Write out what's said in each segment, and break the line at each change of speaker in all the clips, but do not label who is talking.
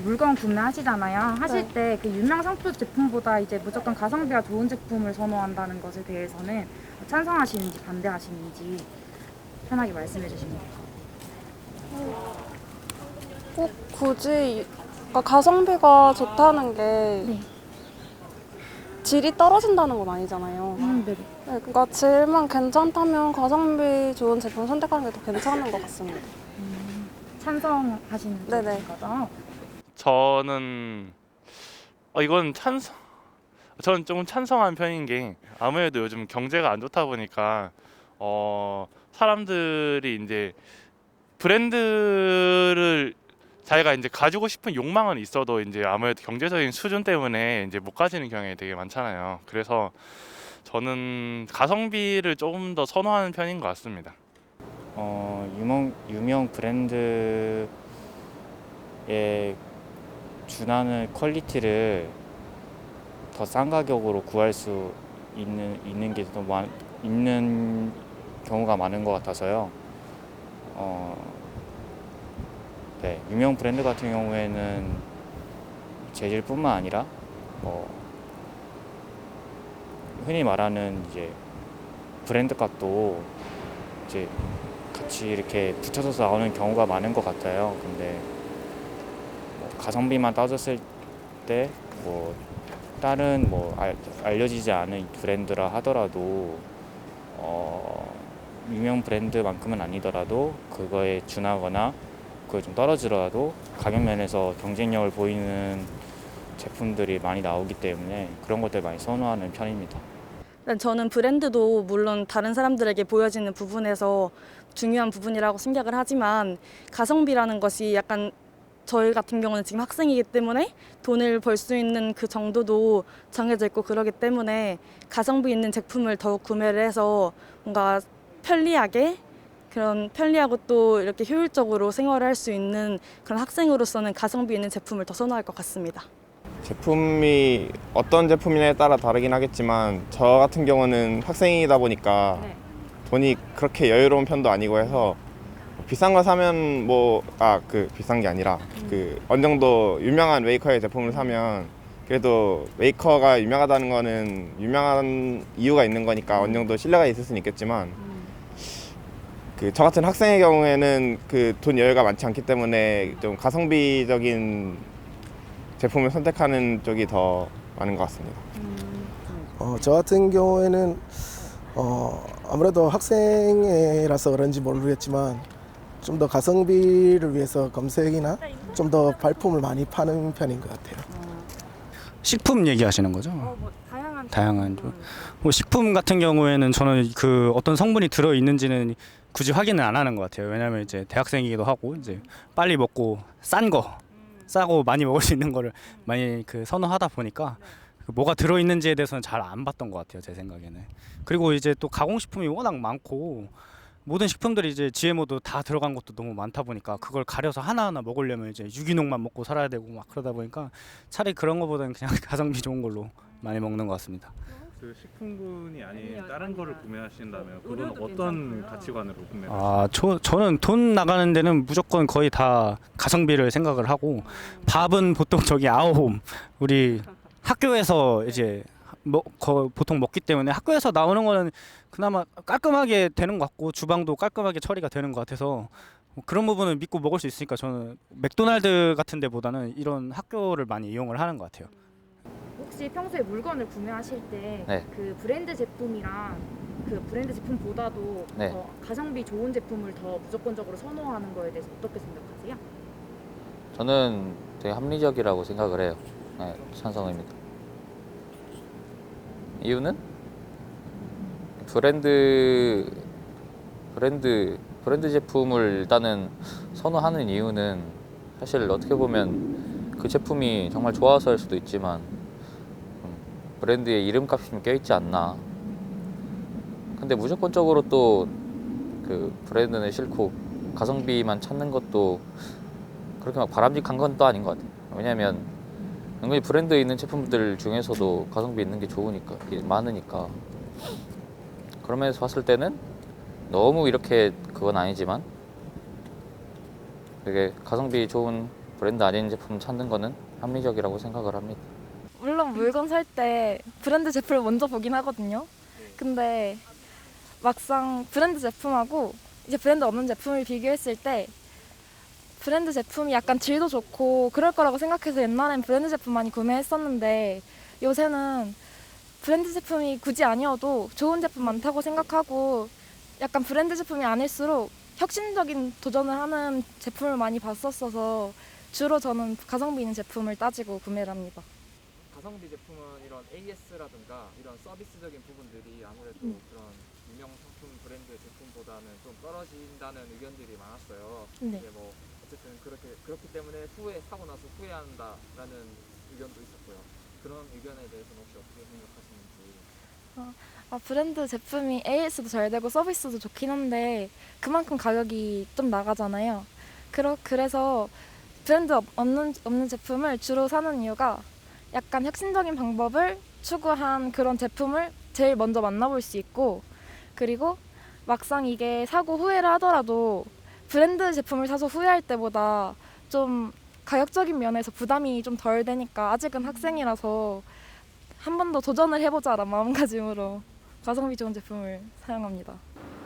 물건 구매하시잖아요. 하실 때 그 유명 상표 제품보다 이제 무조건 가성비가 좋은 제품을 선호한다는 것에 대해서는 찬성하시는지 반대하시는지 편하게 말씀해 주시면 돼요.
꼭 굳이 그러니까 가성비가 좋다는 게
네.
질이 떨어진다는 건 아니잖아요.
네.
네, 그러니까 질만 괜찮다면 가성비 좋은 제품 선택하는 게 더 괜찮은 것 같습니다.
찬성하시는
네네.
거죠?
저는 이건 저는 조금 찬성한 편인 게 아무래도 요즘 경제가 안 좋다 보니까 사람들이 이제 브랜드를 자기가 이제 가지고 싶은 욕망은 있어도 이제 아무래도 경제적인 수준 때문에 이제 못 가지는 경향이 되게 많잖아요. 그래서 저는 가성비를 조금 더 선호하는 편인 것 같습니다.
유명 브랜드에 준하는 퀄리티를 더 싼 가격으로 구할 수 있는 게 더 있는 경우가 많은 것 같아서요. 네, 유명 브랜드 같은 경우에는 재질뿐만 아니라 흔히 말하는 이제 브랜드 값도 이제 같이 이렇게 붙여서 나오는 경우가 많은 것 같아요. 근데 가성비만 따졌을 때 다른 알려지지 않은 브랜드라 하더라도 유명 브랜드만큼은 아니더라도 그거에 준하거나 그게 좀 떨어지더라도 가격 면에서 경쟁력을 보이는 제품들이 많이 나오기 때문에 그런 것들 많이 선호하는 편입니다.
저는 브랜드도 물론 다른 사람들에게 보여지는 부분에서 중요한 부분이라고 생각을 하지만 가성비라는 것이 약간 저희 같은 경우는 지금 학생이기 때문에 돈을 벌 수 있는 그 정도도 정해져 있고 그러기 때문에 가성비 있는 제품을 더욱 구매를 해서 뭔가 편리하고 또 이렇게 효율적으로 생활을 할 수 있는 그런 학생으로서는 가성비 있는 제품을 더 선호할 것 같습니다.
제품이 어떤 제품이냐에 따라 다르긴 하겠지만 저 같은 경우는 학생이다 보니까 돈이 그렇게 여유로운 편도 아니고 해서 비싼 거 사면 비싼 게 아니라 어느 정도 유명한 메이커의 제품을 사면 그래도 메이커가 유명하다는 거는 유명한 이유가 있는 거니까 어느 정도 신뢰가 있을 수는 있겠지만 저 같은 학생의 경우에는 돈 여유가 많지 않기 때문에 좀 가성비적인 제품을 선택하는 쪽이 더 많은 것 같습니다.
저 같은 경우에는 아무래도 학생이라서 그런지 모르겠지만 좀 더 가성비를 위해서 검색이나 좀 더 발품을 많이 파는 편인 것 같아요.
식품 얘기하시는 거죠? 다양한 좀. 식품 같은 경우에는 저는 어떤 성분이 들어 있는지는 굳이 확인을 안 하는 것 같아요. 왜냐하면 이제 대학생이기도 하고 이제 빨리 먹고 싸고 많이 먹을 수 있는 거를 많이 선호하다 보니까 뭐가 들어 있는지에 대해서는 잘 안 봤던 것 같아요, 제 생각에는. 그리고 이제 또 가공식품이 워낙 많고 모든 식품들이 이제 GMO도 다 들어간 것도 너무 많다 보니까 그걸 가려서 하나하나 먹으려면 이제 유기농만 먹고 살아야 되고 막 그러다 보니까 차라리 그런 거보다는 그냥 가성비 좋은 걸로 많이 먹는 것 같습니다.
그 식품군이 아닌 다른 거를 구매하신다면 그건 어떤 가치관으로 구매를
저는 돈 나가는 데는 무조건 거의 다 가성비를 생각을 하고 밥은 보통 저기 아호홈 우리 학교에서 이제 보통 먹기 때문에 학교에서 나오는 거는 그나마 깔끔하게 되는 것 같고 주방도 깔끔하게 처리가 되는 것 같아서 그런 부분은 믿고 먹을 수 있으니까 저는 맥도날드 같은 데보다는 이런 학교를 많이 이용을 하는 것 같아요.
혹시 평소에 물건을 구매하실 때 그 브랜드 제품이랑 그 브랜드 제품보다도 더 가성비 좋은 제품을 더 무조건적으로 선호하는 거에 대해서 어떻게 생각하세요?
저는 되게 합리적이라고 생각을 해요. 네, 찬성입니다. 이유는 브랜드 제품을 일단은 선호하는 이유는 사실 어떻게 보면 그 제품이 정말 좋아서일 수도 있지만 브랜드의 이름값이 좀 껴있지 않나. 근데 무조건적으로 또 브랜드는 싫고 가성비만 찾는 것도 그렇게 막 바람직한 건 또 아닌 것 같아요. 왜냐면 은근히 브랜드에 있는 제품들 중에서도 가성비 있는 게 좋으니까 많으니까 그런 면에서 봤을 때는 너무 이렇게 그건 아니지만 되게 가성비 좋은 브랜드 아닌 제품 찾는 거는 합리적이라고 생각을 합니다.
물론 물건 살 때 브랜드 제품을 먼저 보긴 하거든요. 근데 막상 브랜드 제품하고 이제 브랜드 없는 제품을 비교했을 때 브랜드 제품이 약간 질도 좋고 그럴 거라고 생각해서 옛날엔 브랜드 제품 많이 구매했었는데 요새는 브랜드 제품이 굳이 아니어도 좋은 제품 많다고 생각하고 약간 브랜드 제품이 아닐수록 혁신적인 도전을 하는 제품을 많이 봤었어서 주로 저는 가성비 있는 제품을 따지고 구매를 합니다.
가성비 제품은 이런 AS라든가 이런 서비스적인 부분들이 아무래도 그런 유명 상품 브랜드 제품보다는 좀 떨어진다는 의견들이 많았어요.
네.
이게 뭐 어쨌든 그렇기 때문에 후에 사고 나서 후회한다라는 의견도 있었고요. 그런 의견에 대해서는 혹시 어떻게 생각하시는지?
브랜드 제품이 AS도 잘 되고 서비스도 좋긴 한데 그만큼 가격이 좀 나가잖아요. 그래서 브랜드 없는 제품을 주로 사는 이유가 약간 혁신적인 방법을 추구한 그런 제품을 제일 먼저 만나볼 수 있고 그리고 막상 이게 사고 후회를 하더라도 브랜드 제품을 사서 후회할 때보다 좀 가격적인 면에서 부담이 좀 덜 되니까 아직은 학생이라서 한 번 더 도전을 해보자라는 마음가짐으로 가성비 좋은 제품을 사용합니다.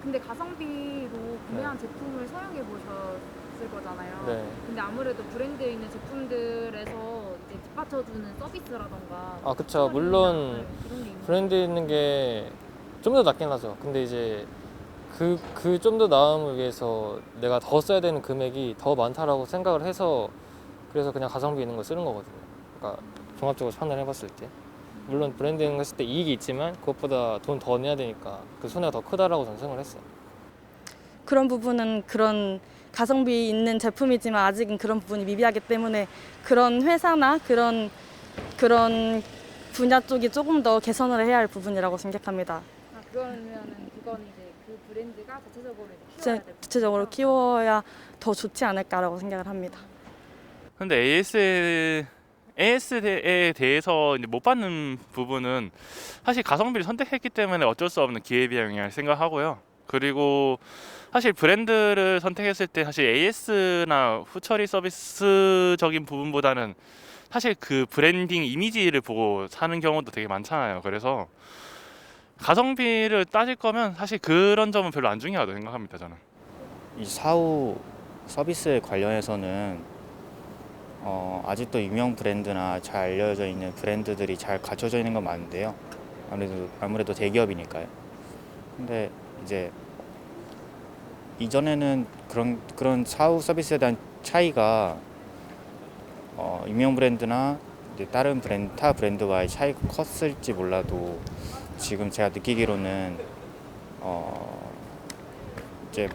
근데 가성비로 구매한 제품을 사용해 보셨을 거잖아요.
네.
근데 아무래도 브랜드에 있는 제품들에서 이제 뒷받쳐주는 서비스라던가
아 그쵸. 물론
네, 이런 게 있는
브랜드에 있는 게 좀 더 낫긴 하죠. 근데 이제 그 좀 더 나음을 위해서 내가 더 써야 되는 금액이 더 많다라고 생각을 해서 그래서 그냥 가성비 있는 걸 쓰는 거거든요. 그러니까 종합적으로 판단을 해봤을 때 물론 브랜드 있는 거 했을 때 이익이 있지만 그것보다 돈 더 내야 되니까 그 손해가 더 크다라고 저는 생각을 했어요.
그런 부분은 그런 가성비 있는 제품이지만 아직은 그런 부분이 미비하기 때문에 그런 회사나 그런 분야 쪽이 조금 더 개선을 해야 할 부분이라고 생각합니다.
그건 이제 그 브랜드가 자체적으로 이제 키워야 될
구체적으로
부분이죠.
키워야 더 좋지 않을까라고 생각을 합니다.
근데 AS에 대해서 이제 못 받는 부분은 사실 가성비를 선택했기 때문에 어쩔 수 없는 기회비용이라고 생각하고요. 그리고 사실 브랜드를 선택했을 때 사실 AS나 후처리 서비스적인 부분보다는 사실 그 브랜딩 이미지를 보고 사는 경우도 되게 많잖아요. 그래서 가성비를 따질 거면 사실 그런 점은 별로 안 중요하다고 생각합니다, 저는.
이 사후 서비스에 관련해서는 아직도 유명 브랜드나 잘 알려져 있는 브랜드들이 잘 갖춰져 있는 건 많은데요. 아무래도 대기업이니까요. 근데 이제 이전에는 그런 사후 서비스에 대한 차이가 유명 브랜드나 이제 다른 타 브랜드와의 차이가 컸을지 몰라도 지금 제가 느끼기로는 이제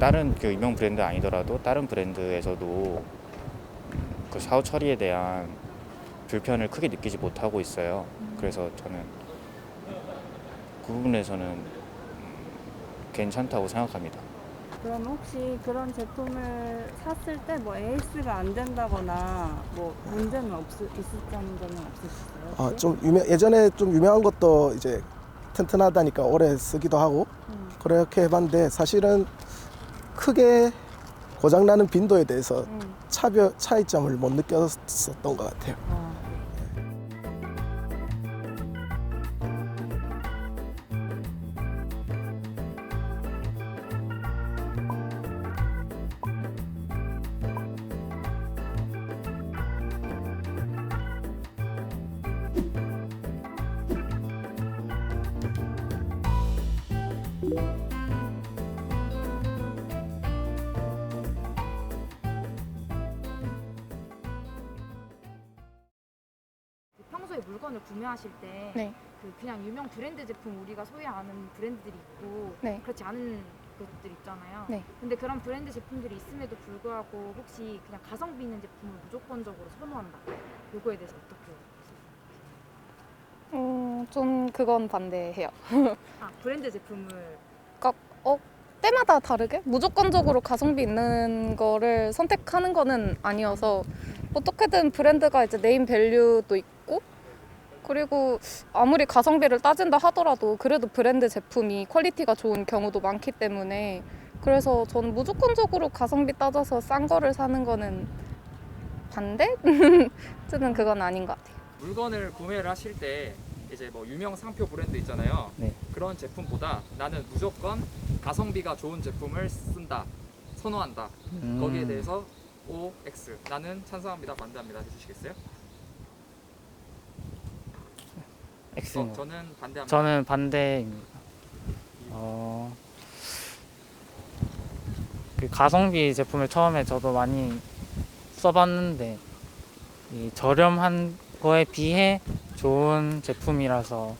다른 그 유명 브랜드 아니더라도 다른 브랜드에서도 그 사후 처리에 대한 불편을 크게 느끼지 못하고 있어요. 그래서 저는 그 부분에서는 괜찮다고 생각합니다.
그럼 혹시 그런 제품을 샀을 때 뭐 AS가 안 된다거나 뭐 문제는 있었던 점은 없으셨어요?
좀 예전에 좀 유명한 것도 이제 튼튼하다니까 오래 쓰기도 하고 그렇게 해봤는데 사실은 크게 고장나는 빈도에 대해서 차이점을 못 느꼈었던 것 같아요.
평소에 물건을 구매하실 때
네.
그냥 유명 브랜드 제품 우리가 소위 아는 브랜드들이 있고
네.
그렇지 않은 것들 있잖아요.
네.
근데 그런 브랜드 제품들이 있음에도 불구하고 혹시 그냥 가성비 있는 제품을 무조건적으로 선호한다. 요거에 대해서 어떻게 생각하세요?
좀 그건 반대해요.
브랜드 제품을
때마다 다르게 무조건적으로 가성비 있는 거를 선택하는 거는 아니어서 어떻게든 브랜드가 이제 네임 밸류도 있고 그리고 아무리 가성비를 따진다 하더라도 그래도 브랜드 제품이 퀄리티가 좋은 경우도 많기 때문에
그래서 저는 무조건적으로 가성비 따져서 싼 거를 사는 거는 반대? 저는 그건 아닌 것 같아요.
물건을 구매를 하실 때 이제 뭐 유명 상표 브랜드 있잖아요.
네.
그런 제품보다 나는 무조건 가성비가 좋은 제품을 쓴다, 선호한다. 거기에 대해서 O, X. 나는 찬성합니다, 반대합니다 해주시겠어요?
X입니다.
저는 반대합니다.
저는 반대입니다. 그 가성비 제품을 처음에 저도 많이 써봤는데 이 저렴한 거에 비해 좋은 제품이라서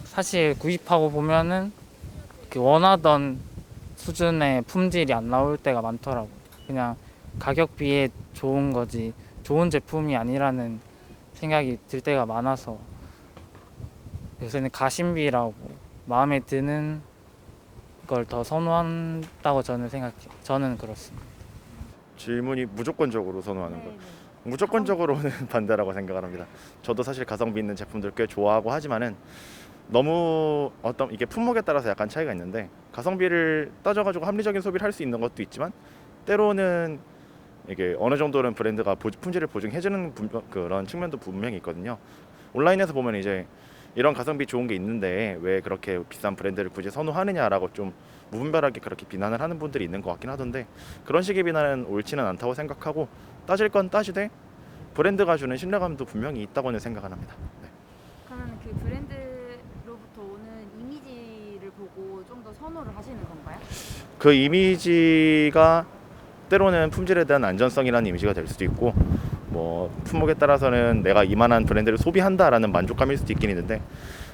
사실 구입하고 보면은 그 원하던 수준의 품질이 안 나올 때가 많더라고요. 그냥 가격비에 좋은 거지 좋은 제품이 아니라는 생각이 들 때가 많아서 요새는 가심비라고 마음에 드는 걸 더 선호한다고 저는 생각해요. 저는 그렇습니다.
질문이 무조건적으로 선호하는 거. 무조건적으로는 반대라고 생각을 합니다. 저도 사실 가성비 있는 제품들 꽤 좋아하고 하지만은 너무 어떤 이게 품목에 따라서 약간 차이가 있는데 가성비를 따져가지고 합리적인 소비를 할 수 있는 것도 있지만 때로는 이게 어느 정도는 브랜드가 품질을 보증해주는 그런 측면도 분명히 있거든요. 온라인에서 보면 이제 이런 가성비 좋은 게 있는데 왜 그렇게 비싼 브랜드를 굳이 선호하느냐라고 좀 무분별하게 그렇게 비난을 하는 분들이 있는 것 같긴 하던데 그런 식의 비난은 옳지는 않다고 생각하고 따질 건 따지되 브랜드가 주는 신뢰감도 분명히 있다고는 생각을 합니다. 네.
그러면 그 브랜드로부터 오는 이미지를 보고 좀 더 선호를 하시는 건가요?
그 이미지가 때로는 품질에 대한 안전성이라는 이미지가 될 수도 있고 뭐 품목에 따라서는 내가 이만한 브랜드를 소비한다라는 만족감일 수도 있긴 있는데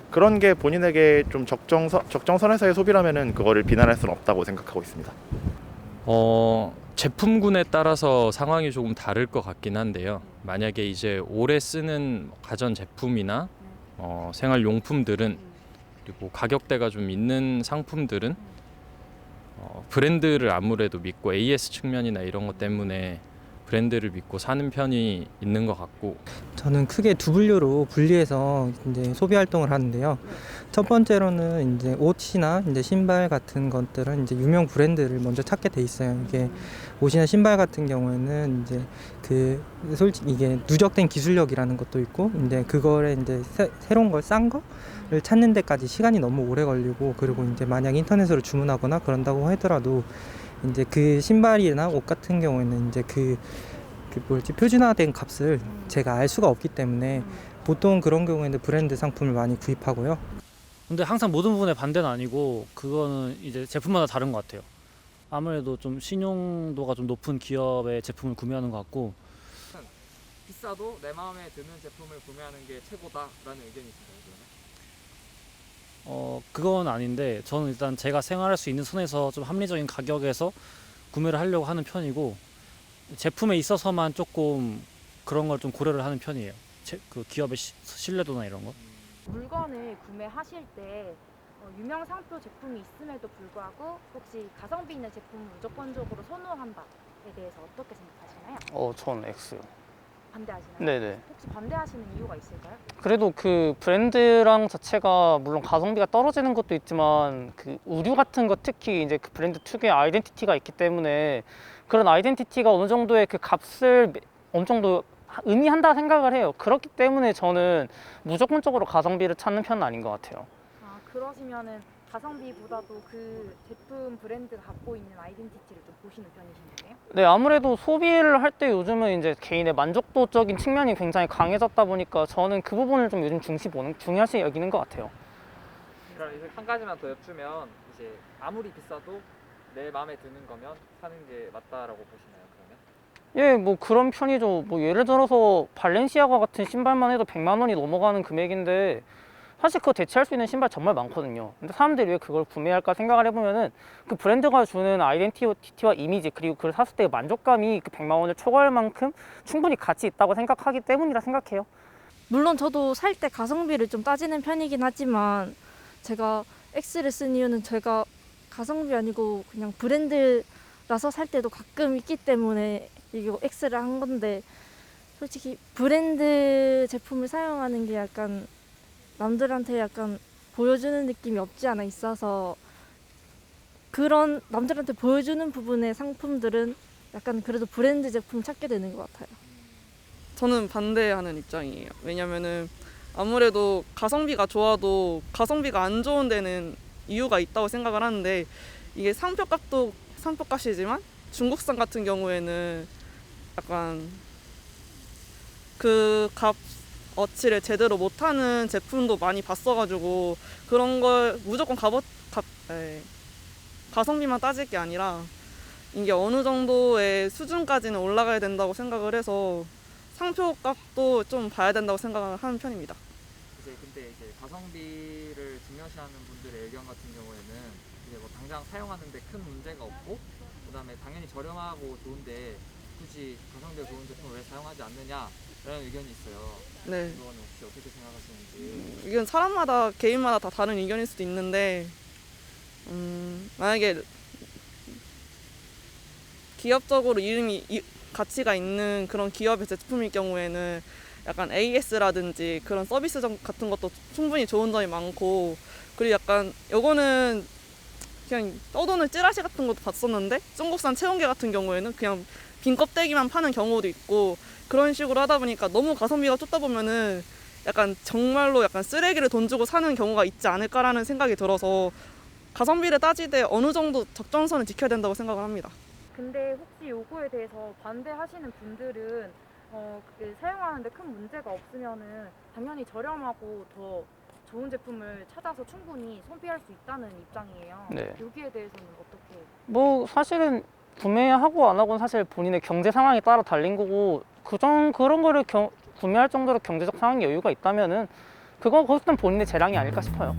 그런 게 본인에게 좀 적정선에서의 소비라면은 그거를 비난할 수는 없다고 생각하고 있습니다.
제품군에 따라서 상황이 조금 다를 것 같긴 한데요. 만약에 이제 오래 쓰는 가전 제품이나 생활용품들은 그리고 가격대가 좀 있는 상품들은 브랜드를 아무래도 믿고 AS 측면이나 이런 것 때문에 브랜드를 믿고 사는 편이 있는 것 같고
저는 크게 두 분류로 분리해서 이제 소비 활동을 하는데요. 첫 번째로는 이제 옷이나 이제 신발 같은 것들은 이제 유명 브랜드를 먼저 찾게 돼 있어요. 이게 옷이나 신발 같은 경우에는 이제 그 솔직히 이게 누적된 기술력이라는 것도 있고 이제 그거를 이제 새로운 걸 싼 거를 찾는 데까지 시간이 너무 오래 걸리고 그리고 이제 만약 인터넷으로 주문하거나 그런다고 하더라도 이제 그 신발이나 옷 같은 경우에는 이제 그 표준화된 값을 제가 알 수가 없기 때문에 보통 그런 경우에는 브랜드 상품을 많이 구입하고요.
근데 항상 모든 부분에 반대는 아니고 그거는 이제 제품마다 다른 것 같아요. 아무래도 좀 신용도가 좀 높은 기업의 제품을 구매하는 것 같고
비싸도 내 마음에 드는 제품을 구매하는 게 최고다라는 의견이신가요?
그건 아닌데 저는 일단 제가 생활할 수 있는 선에서 좀 합리적인 가격에서 구매를 하려고 하는 편이고 제품에 있어서만 조금 그런 걸 좀 고려를 하는 편이에요. 그 기업의 신뢰도나 이런 거.
물건을 구매하실 때 유명 상표 제품이 있음에도 불구하고 혹시 가성비 있는 제품을 무조건적으로 선호한다에 대해서 어떻게 생각하시나요?
저는 X요.
반대하시나요?
네네.
혹시 반대하시는 이유가 있을까요?
그래도 그 브랜드랑 자체가 물론 가성비가 떨어지는 것도 있지만 그 의류 같은 거 특히 이제 그 브랜드 특유의 아이덴티티가 있기 때문에 그런 아이덴티티가 어느 정도의 그 값을 어느 정도 의미한다 생각을 해요. 그렇기 때문에 저는 무조건적으로 가성비를 찾는 편은 아닌 것 같아요.
아, 그러시면은 가성비보다도 그 제품 브랜드가 갖고 있는 아이덴티티를 좀 보시는 편이신 거예요?
네, 아무래도 소비를 할 때 요즘은 이제 개인의 만족도적인 측면이 굉장히 강해졌다 보니까 저는 그 부분을 좀 요즘 중요시 여기는 것 같아요.
그럼 이제 한 가지만 더 여쭈면 이제 아무리 비싸도 내 마음에 드는 거면 사는 게 맞다라고 보시나요? 그러면?
예, 뭐 그런 편이죠. 뭐 예를 들어서 발렌시아가 같은 신발만 해도 100만 원이 넘어가는 금액인데 사실 그거 대체할 수 있는 신발 정말 많거든요. 근데 사람들이 왜 그걸 구매할까 생각을 해보면은 그 브랜드가 주는 아이덴티티와 이미지 그리고 그걸 샀을 때의 만족감이 그 100만 원을 초과할 만큼 충분히 가치 있다고 생각하기 때문이라 생각해요.
물론 저도 살 때 가성비를 좀 따지는 편이긴 하지만 제가 X를 쓴 이유는 제가 가성비 아니고 그냥 브랜드라서 살 때도 가끔 있기 때문에 이거 X를 한 건데 솔직히 브랜드 제품을 사용하는 게 약간 남들한테 약간 보여주는 느낌이 없지 않아 있어서
그런 남들한테 보여주는 부분의 상품들은 약간 그래도 브랜드 제품 찾게 되는 것 같아요.
저는 반대하는 입장이에요. 왜냐면은 아무래도 가성비가 좋아도 가성비가 안 좋은 데는 이유가 있다고 생각을 하는데 이게 상표값도 상표값이지만 중국산 같은 경우에는 약간 그 값 어치를 제대로 못하는 제품도 많이 봤어가지고 그런 걸 무조건 가성비만 따질 게 아니라 이게 어느 정도의 수준까지는 올라가야 된다고 생각을 해서 상표값도 좀 봐야 된다고 생각하는 편입니다.
근데 이제 가성비를 중요시하는 분들의 의견 같은 경우에는 이제 뭐 당장 사용하는데 큰 문제가 없고 그다음에 당연히 저렴하고 좋은데 굳이 가성비가 좋은 제품을 왜 사용하지 않느냐라는 의견이 있어요.
네.
그거는 혹시 어떻게 생각하시는지?
이건 사람마다 개인마다 다 다른 의견일 수도 있는데 만약에 기업적으로 가치가 있는 그런 기업의 제품일 경우에는 약간 AS라든지 그런 서비스 같은 것도 충분히 좋은 점이 많고 그리고 약간 요거는 그냥 떠도는 찌라시 같은 것도 봤었는데 중국산 체온계 같은 경우에는 그냥 빈 껍데기만 파는 경우도 있고 그런 식으로 하다 보니까 너무 가성비가 쫓다 보면은 약간 정말로 약간 쓰레기를 돈 주고 사는 경우가 있지 않을까라는 생각이 들어서 가성비를 따지되 어느 정도 적정선을 지켜야 된다고 생각을 합니다.
근데 혹시 요거에 대해서 반대하시는 분들은 그게 사용하는데 큰 문제가 없으면은 당연히 저렴하고 더 좋은 제품을 찾아서 충분히 소비할 수 있다는 입장이에요.
네.
여기에 대해서는 어떻게?
뭐 사실은 구매하고 안 하고는 사실 본인의 경제 상황에 따라 달린 거고 그런 거를 구매할 정도로 경제적 상황에 여유가 있다면은 그건 본인의 재량이 아닐까 싶어요.